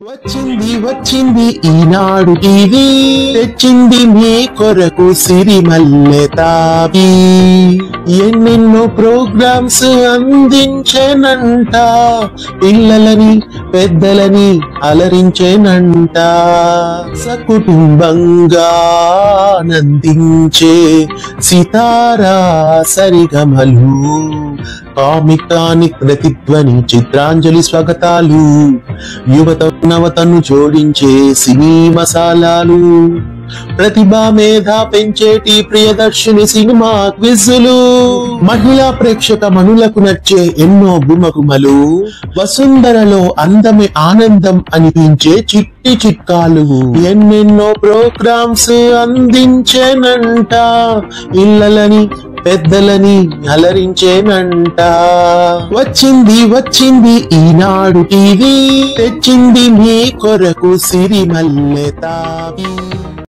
వచ్చింది వచ్చింది ఈనాడు టీవీ తెచ్చింది మీ కొరకు సిరిమల్లె తావి ఎన్నెన్నో ప్రోగ్రామ్స్ అందించేనంట పిల్లలని పెద్దలని అలరించేనంట సకుటుంబంగా ఆనందించే సితారా సరిగమలు కామికానిక్ ప్రతిధ్వని చిత్రాంజలి స్వాగతాలు యువత నవతను జోడించే సినీ మసాలాలు ప్రతిభా మేధ పెంచేటి ప్రియదర్శిని సినిమా క్విజ్లు మహిళా ప్రేక్షక మనులకు నచ్చే ఎన్నో గుమగుమలు వసుంధరలో అందమే ఆనందం అనిపించే చిట్టి చిట్కాలు ఎన్నెన్నో ప్రోగ్రామ్స్ అందించేనంట ఇళ్ళలని పెద్దలని అలరించేనంట వచ్చింది వచ్చింది ఈనాడు టీవీ తెచ్చింది మీ కొరకు సిరిమల్లె తావి।